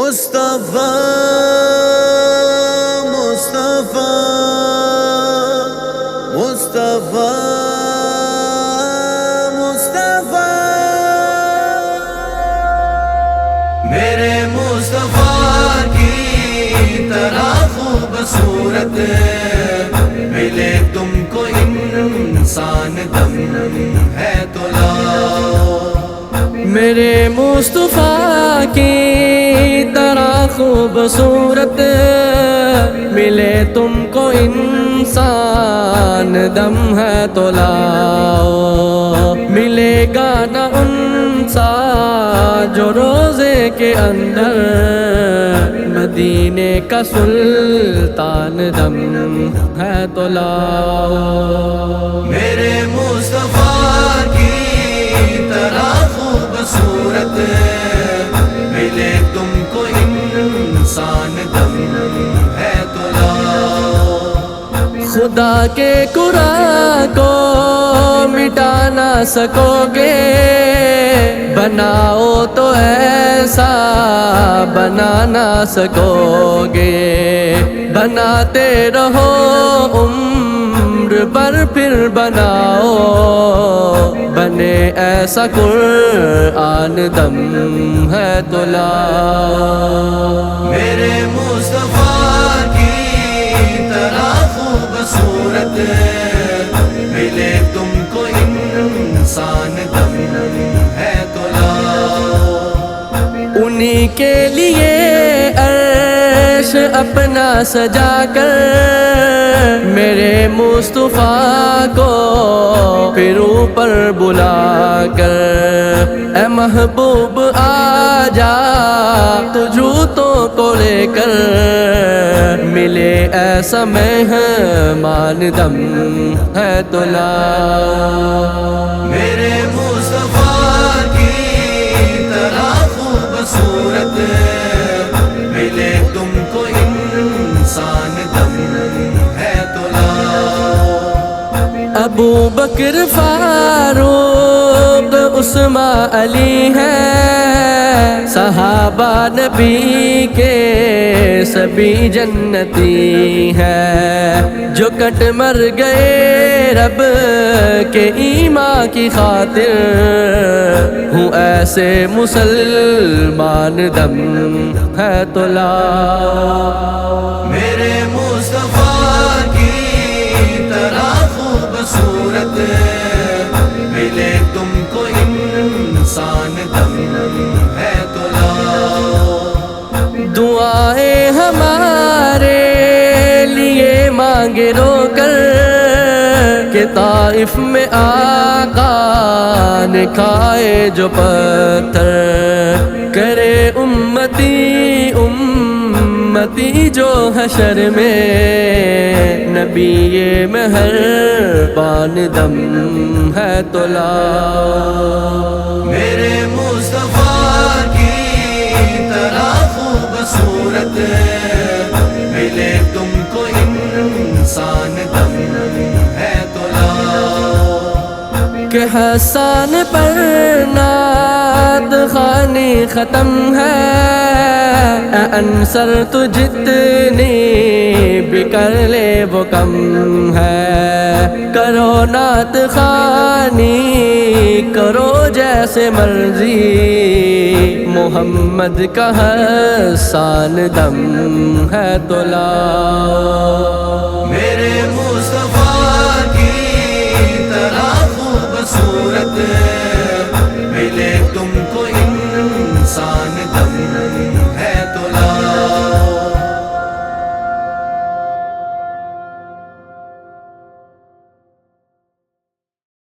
مصطفیٰ مصطفیٰ مصطفیٰ مصطفیٰ میرے مصطفیٰ کی طرح خوبصورت ملے تم کو انسان دم ہے تو لاؤ۔ میرے مصطفیٰ کی طرح خوبصورت ملے تم کو انسان دم ہے تو لاؤ۔ ملے گا نہ ان سا جو روزے کے اندر مدینے کا سلطان دم ہے تو لاؤ۔ میرے مصطفیٰ کی طرح خوبصورت ملے تم کو انسان دم ہے تو لاؤ۔ خدا کے قرآن کو مٹا نہ سکو گے، بناؤ تو ایسا بنا نہ سکو گے۔ بناتے رہو عمر پر پھر بناؤ، بنے ایسا قرآن دم ہے تو لاؤ۔ میرے مصطفیٰ کی طرح خوبصورت ملے تم کو انسان دم ہے تو لاؤ۔ انہی کے لیے عرش اپنا سجا کر میرے مصطفیٰ کو پھر اوپر بلا کر، اے محبوب آ جا تو جوتوں کو لے کر، ملے ایسا مہمان دم ہے تو لاؤ۔ میرے مصطفیٰ کی طرح خوبصورت ملے تم کو انسان دم ہے تو لاؤ۔ ابو بکر فاروق عثمان علی ہے، صحابہ نبی کے سبھی جنتی ہے، جو کٹ مر گئے رب کے ایمان کی خاطر، ہوں ایسے مسلمان دم ہے تو لاؤ۔ میرے مصطفیٰ کی طرح خوبصورت ملے تم کو انسان دم ہے تو لاؤ۔ دعائیں ہمارے لیے مانگے رو کر کہ طائف میں آقا نے کھائے جو پتھر، کرے امتی امتی جو حشر میں نبی مہربان دم ہے تو لاؤ۔ میرے مصطفیٰ کی طرح خوبصورت ملے تم کو انسان دم ہے تو لاؤ۔ کہ حسان پر نعت خوانی ختم ہے، اے انصر تو جتنی بھی کر لے وہ کم ہے۔ کرو نعت خوانی کرو جیسے مرضی، محمد کا حسان دم ہے تو لاؤ۔ میرے مصطفیٰ